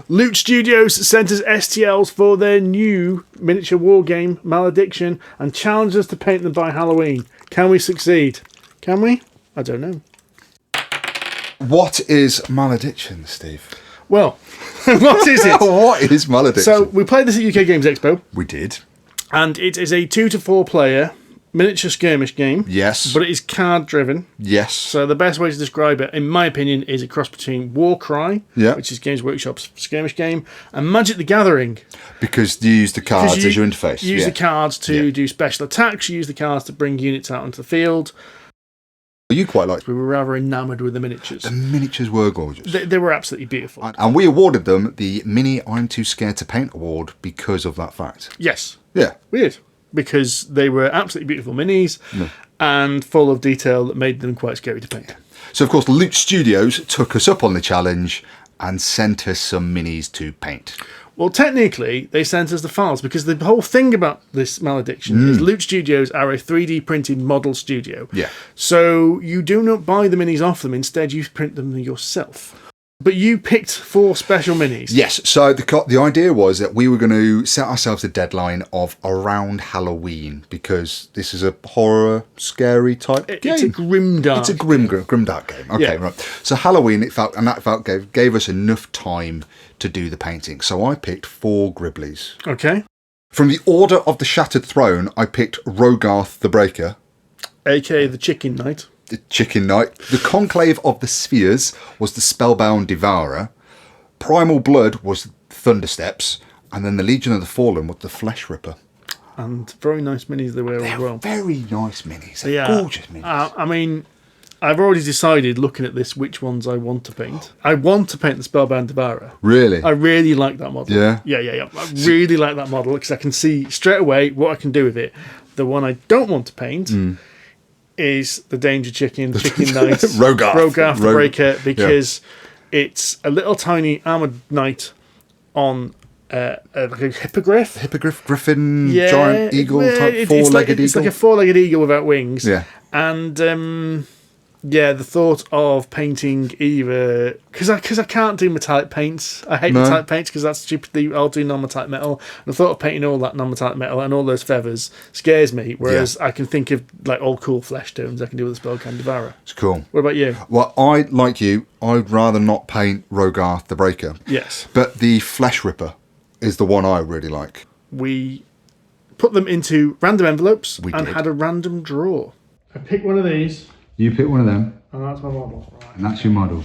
Loot Studios sent us STLs for their new miniature war game, Malediction, and challenged us to paint them by Halloween. Can we succeed? Can we? I don't know. What is Malediction, Steve? Well, what is it? What is Malediction? So, we played this at UK Games Expo. We did. And it is a 2 to 4 player miniature skirmish game. Yes. But it is card driven. Yes. So the best way to describe it, in my opinion, is a cross between Warcry, which is Games Workshop's skirmish game, and Magic the Gathering. Because you use the cards as your interface. You use the cards to do special attacks, you use the cards to bring units out onto the field. You quite liked. We were rather enamoured with the miniatures. The miniatures were gorgeous. They were absolutely beautiful. And we awarded them the Mini I'm Too Scared to Paint award because of that fact. Yes. Yeah. We did. Because they were absolutely beautiful minis and full of detail that made them quite scary to paint. So, of course, Loot Studios took us up on the challenge and sent us some minis to paint. Well, technically, they sent us the files because the whole thing about this Malediction is Loot Studios are a 3D printed model studio. Yeah. So you do not buy the minis off them. Instead, you print them yourself. But you picked 4 special minis. Yes. So the idea was that we were going to set ourselves a deadline of around Halloween because this is a horror, scary type game. It's a grimdark. It's a grimdark game. Okay, right. So Halloween, gave us enough time to do the painting. So I picked 4 Gribblies. Okay. From the Order of the Shattered Throne, I picked Rogarth the Breaker. A.k.a. the Chicken Knight. The Chicken Knight. The Conclave of the Spheres was the Spellbound Devourer. Primal Blood was Thundersteps. And then the Legion of the Fallen was the Flesh Ripper. And very nice minis they were as well. Very nice minis. They're gorgeous minis. I mean, I've already decided, looking at this, which ones I want to paint. I want to paint the Spellbound Devourer. Really? I really like that model. Yeah? Yeah. I really like that model because I can see straight away what I can do with it. The one I don't want to paint is the Danger Chicken Knight, Rogarth the Breaker, because it's a little tiny armoured knight on like a hippogriff. Hippogriff, griffin, giant eagle type, four-legged eagle. It's like a four-legged eagle without wings. Yeah. And the thought of painting either because I can't do metallic paints. I hate metallic paints because that's stupid. I'll do non-metallic metal. And the thought of painting all that non-metallic metal and all those feathers scares me. Whereas I can think of like all cool flesh tones I can do with the Spellbound Devourer. It's cool. What about you? Well, I'd rather not paint Rogarth the Breaker. Yes. But the Flesh Ripper is the one I really like. We put them into random envelopes had a random draw. I picked one of these. You pick one of them. And that's my model. Right. And that's your model.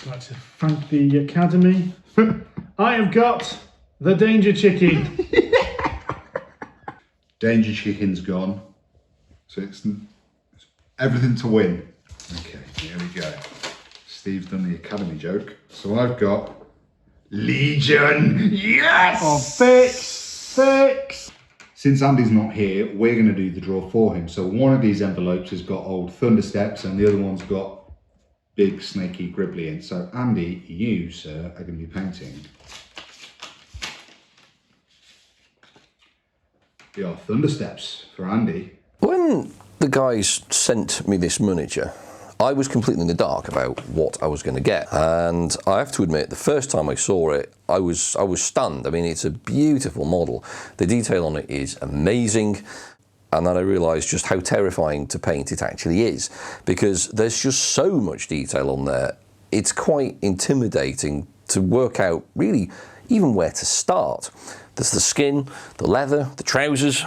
I'd like to thank the Academy. I have got the Danger Chicken. Danger Chicken's gone. So it's everything to win. Okay, here we go. Steve's done the Academy joke. So I've got Legion. Yes! Oh, fix. Since Andy's not here, we're going to do the draw for him. So one of these envelopes has got old Thundersteps and the other one's got big snaky Gribbly in. So Andy, you, sir, are going to be painting your Thundersteps for Andy. When the guys sent me this miniature, I was completely in the dark about what I was going to get, and I have to admit, the first time I saw it, I was stunned. I mean, it's a beautiful model. The detail on it is amazing, and then I realised just how terrifying to paint it actually is, because there's just so much detail on there. It's quite intimidating to work out really even where to start. There's the skin, the leather, the trousers,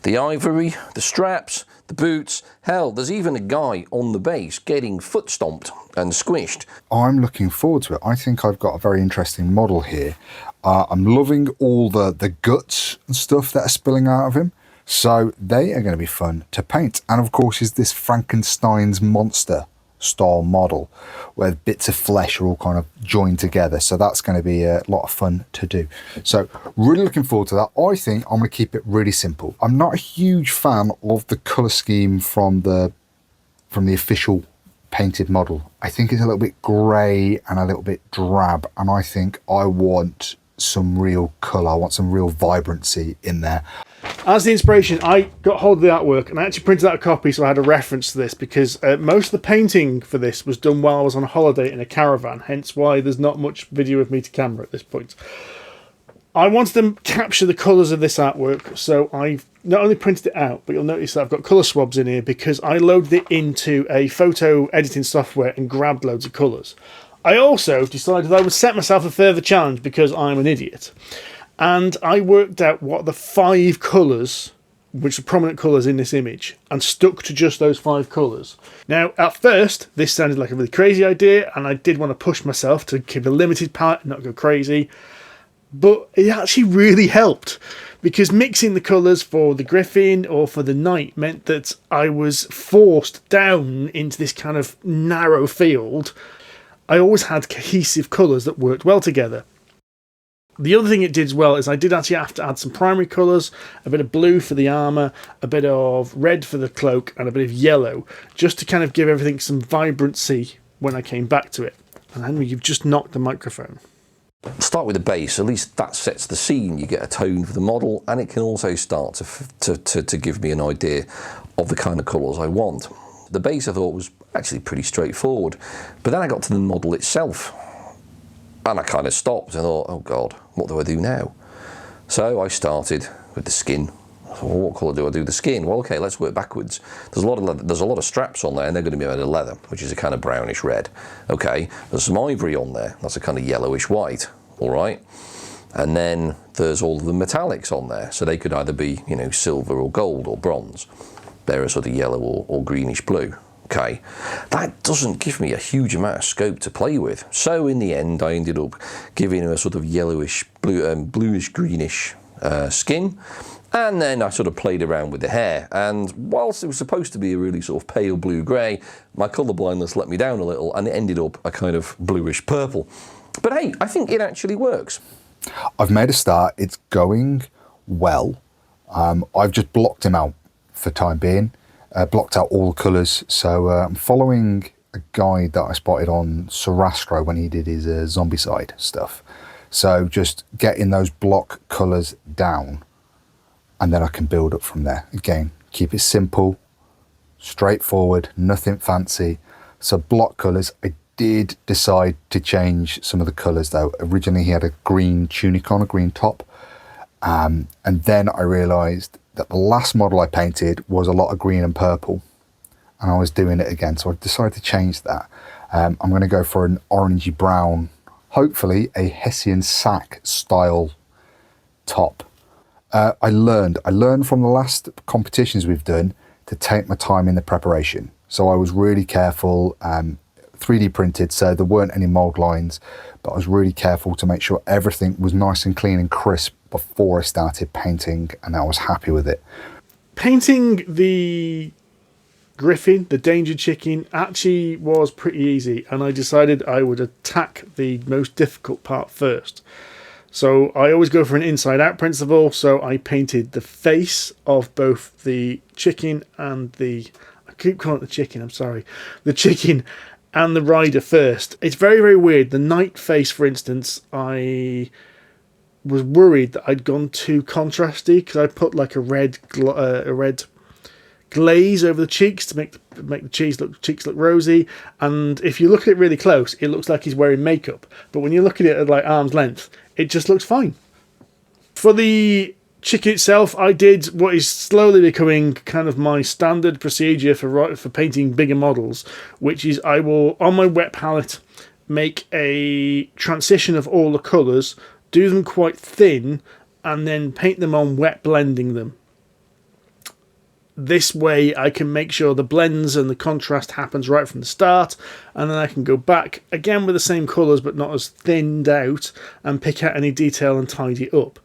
the ivory, the straps, the boots. Hell, there's even a guy on the base getting foot stomped and squished. I'm looking forward to it. I think I've got a very interesting model here. I'm loving all the guts and stuff that are spilling out of him. So they are going to be fun to paint. And of course is this Frankenstein's monster style model where bits of flesh are all kind of joined together. So that's going to be a lot of fun to do. So really looking forward to that. I think I'm going to keep it really simple. I'm not a huge fan of the colour scheme from the official painted model. I think it's a little bit grey and a little bit drab, and I think I want some real colour. I want some real vibrancy in there. As the inspiration, I got hold of the artwork and I actually printed out a copy so I had a reference to this, because most of the painting for this was done while I was on a holiday in a caravan, hence why there's not much video of me to camera at this point. I wanted to capture the colours of this artwork, so I've not only printed it out, but you'll notice that I've got colour swabs in here because I loaded it into a photo editing software and grabbed loads of colours. I also decided I would set myself a further challenge because I'm an idiot. And I worked out what the 5 colours, which are prominent colours in this image, and stuck to just those 5 colours. Now, at first, this sounded like a really crazy idea, and I did want to push myself to keep a limited palette and not go crazy. But it actually really helped, because mixing the colours for the griffin or for the knight meant that I was forced down into this kind of narrow field. I always had cohesive colours that worked well together. The other thing it did as well is I did actually have to add some primary colours, a bit of blue for the armour, a bit of red for the cloak, and a bit of yellow, just to kind of give everything some vibrancy when I came back to it. And Henry, you've just knocked the microphone. Start with the base, at least that sets the scene. You get a tone for the model, and it can also start to give me an idea of the kind of colours I want. The base I thought was actually pretty straightforward, but then I got to the model itself. And I kind of stopped and thought, oh God, what do I do now? So I started with the skin. I thought, well, what colour do I do the skin? Well, okay, let's work backwards. There's a lot of leather, there's a lot of straps on there, and they're going to be made of leather, which is a kind of brownish red. Okay, there's some ivory on there. That's a kind of yellowish white. All right. And then there's all the metallics on there. So they could either be, you know, silver or gold or bronze. They're a sort of yellow or greenish blue. Okay, that doesn't give me a huge amount of scope to play with. So in the end, I ended up giving him a sort of yellowish, bluish, greenish skin. And then I sort of played around with the hair. And whilst it was supposed to be a really sort of pale blue-grey, my colour blindness let me down a little, and it ended up a kind of bluish purple. But hey, I think it actually works. I've made a start. It's going well. I've just blocked him out for time being. Blocked out all the colours, so I'm following a guide that I spotted on Sarastro when he did his Zombicide stuff. So just getting those block colours down, and then I can build up from there. Again, keep it simple, straightforward, nothing fancy. So block colours. I did decide to change some of the colours though. Originally he had a green tunic on, a green top, and then I realised that the last model I painted was a lot of green and purple, and I was doing it again, so I decided to change that. I'm going to go for an orangey brown, hopefully a Hessian sack style top. I learned from the last competitions we've done to take my time in the preparation, so I was really careful. 3D printed, so there weren't any mold lines, but I was really careful to make sure everything was nice and clean and crisp before I started painting, and I was happy with it. Painting the griffin, the danger chicken, actually was pretty easy, and I decided I would attack the most difficult part first. So I always go for an inside out principle, so I painted the face of both the chicken and the... I keep calling it the chicken, I'm sorry. The chicken and the rider first. It's very, very weird. The knight face, for instance, I was worried that I'd gone too contrasty because I put like a red glaze over the cheeks to make the cheeks look rosy. And if you look at it really close, it looks like he's wearing makeup. But when you look at it at like arm's length, it just looks fine. For the chicken itself, I did what is slowly becoming kind of my standard procedure for painting bigger models, which is I will, on my wet palette, make a transition of all the colours, do them quite thin, and then paint them on wet, blending them. This way I can make sure the blends and the contrast happens right from the start, and then I can go back again with the same colours but not as thinned out and pick out any detail and tidy it up.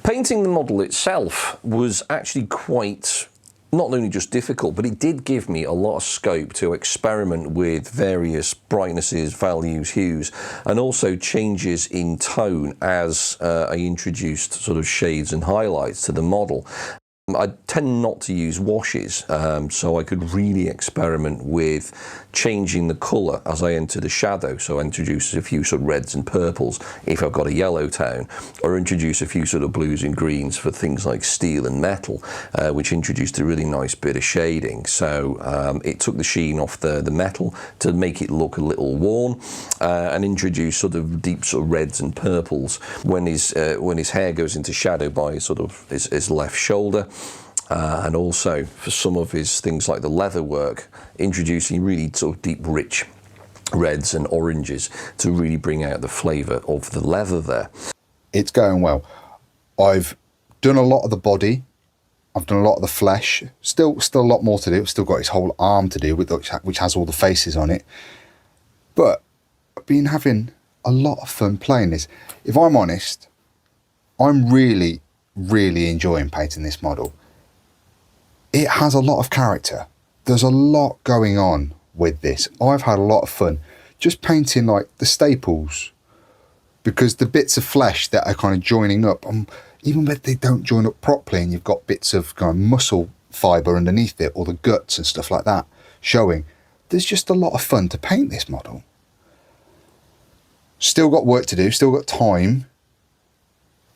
Painting the model itself was actually quite, not only just difficult, but it did give me a lot of scope to experiment with various brightnesses, values, hues, and also changes in tone as I introduced sort of shades and highlights to the model. I tend not to use washes, so I could really experiment with changing the colour as I enter the shadow. So I introduce a few sort of reds and purples if I've got a yellow tone, or introduce a few sort of blues and greens for things like steel and metal, which introduced a really nice bit of shading. So it took the sheen off the metal to make it look a little worn, and introduce sort of deep sort of reds and purples when his hair goes into shadow by sort of his left shoulder. And also for some of his things like the leather work, introducing really sort of deep, rich reds and oranges to really bring out the flavour of the leather there. It's going well. I've done a lot of the body. I've done a lot of the flesh. Still a lot more to do. I've still got his whole arm to do, which has all the faces on it. But I've been having a lot of fun playing this. If I'm honest, I'm really, really enjoying painting this model. It has a lot of character. There's a lot going on with this. I've had a lot of fun just painting like the staples, because the bits of flesh that are kind of joining up, even when they don't join up properly and you've got bits of kind of muscle fibre underneath it, or the guts and stuff like that showing, there's just a lot of fun to paint this model. Still got work to do, still got time,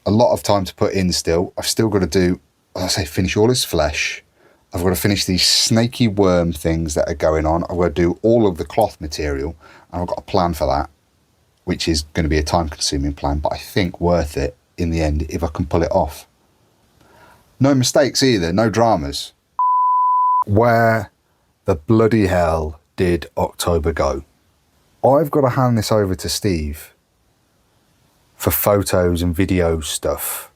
a lot of time to put in still. I've still got to do, as I say, finish all his flesh. I've got to finish these snaky worm things that are going on. I've got to do all of the cloth material, and I've got a plan for that, which is going to be a time-consuming plan, but I think worth it in the end if I can pull it off. No mistakes either, no dramas. Where the bloody hell did October go? I've got to hand this over to Steve for photos and video stuff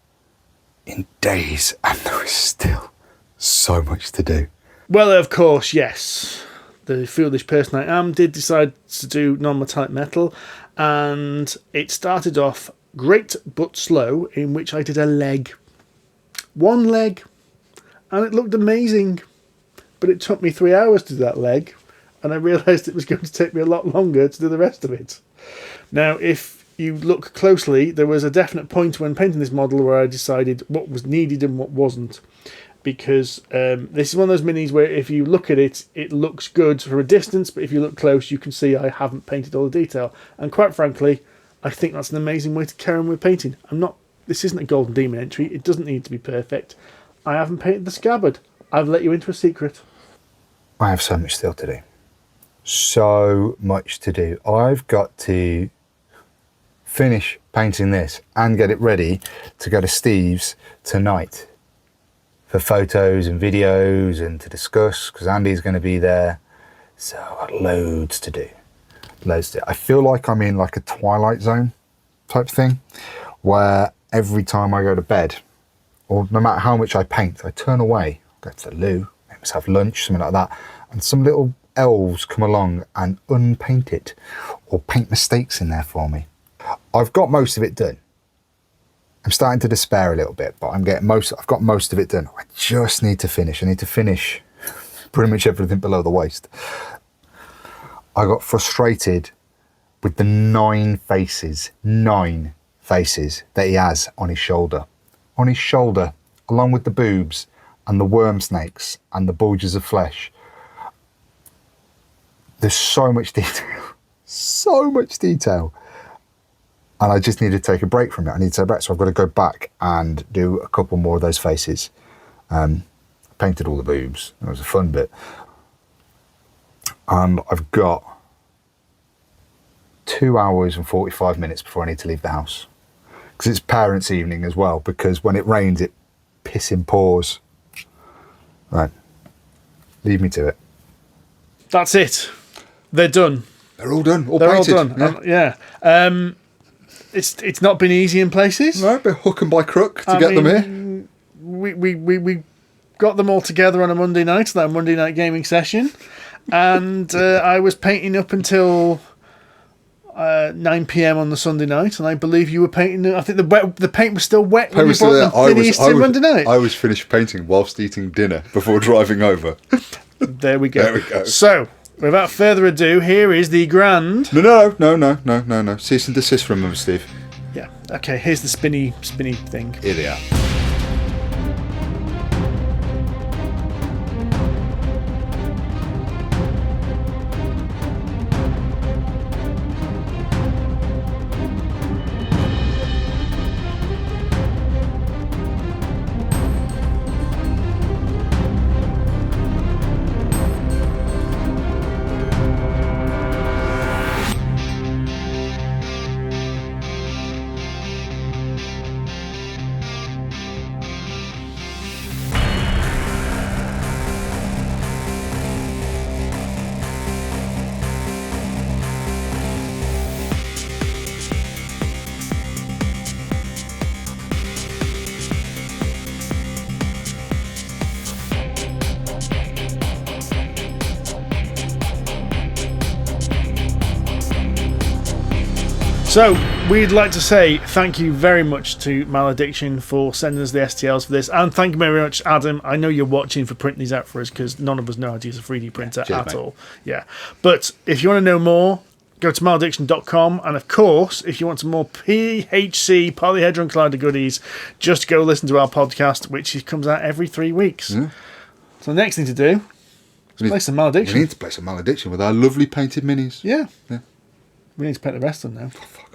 in days, and there is still so much to do. Well, of course, yes. The foolish person I am did decide to do non-metallic metal, and it started off great but slow, in which I did a leg. One leg, and it looked amazing, but it took me 3 hours to do that leg, and I realised it was going to take me a lot longer to do the rest of it. Now, if you look closely, there was a definite point when painting this model where I decided what was needed and what wasn't. Because this is one of those minis where if you look at it, it looks good from a distance, but if you look close, you can see I haven't painted all the detail. And quite frankly, I think that's an amazing way to carry on with painting. This isn't a Golden Demon entry. It doesn't need to be perfect. I haven't painted the scabbard. I've let you into a secret. I have so much still to do. So much to do. I've got to finish painting this and get it ready to go to Steve's tonight for photos and videos and to discuss, because Andy's going to be there. So I've got loads to do. Loads to do. I feel like I'm in like a Twilight Zone type thing, where every time I go to bed, or no matter how much I paint, I turn away, go to the loo, maybe have lunch, something like that, and some little elves come along and unpaint it or paint mistakes in there for me. I've got most of it done. I'm starting to despair a little bit, but I've got most of it done. I just need to finish. I need to finish pretty much everything below the waist. I got frustrated with the 9 faces that he has on his shoulder. On his shoulder, along with the boobs and the worm snakes and the bulges of flesh. There's so much detail. So much detail. And I just need to take a break from it. I need to take a break, so I've got to go back and do a couple more of those faces. I painted all the boobs. It was a fun bit. And I've got 2 hours and 45 minutes before I need to leave the house. Because it's parents' evening as well, because when it rains, it pissing pours. Right. Leave me to it. That's it. They're done. They're all done. They're painted. all done. Yeah. It's not been easy in places. No, but hook and by crook to get them here. We got them all together on a Monday night, that Monday night gaming session, and I was painting up until 9 p.m. on the Sunday night, and I believe you were painting. I think the paint was still wet when you brought them finished Monday night. I was finished painting whilst eating dinner before driving over. There we go. There we go. So, without further ado, here is the grand... No. Cease and desist from them, Steve. Yeah. Okay, here's the spinny thing. Here they are. So, we'd like to say thank you very much to Malediction for sending us the STLs for this, and thank you very much, Adam. I know you're watching for printing these out for us because none of us know how to use a 3D printer cheers, at mate. all. Yeah, but if you want to know more, go to malediction.com, and of course, if you want some more PHC Polyhedron Collider goodies, just go listen to our podcast, which comes out every 3 weeks. Yeah. So the next thing to do is play some Malediction. We need to play some Malediction with our lovely painted minis. Yeah. Yeah. We need to paint the rest of them now. Oh, fuck.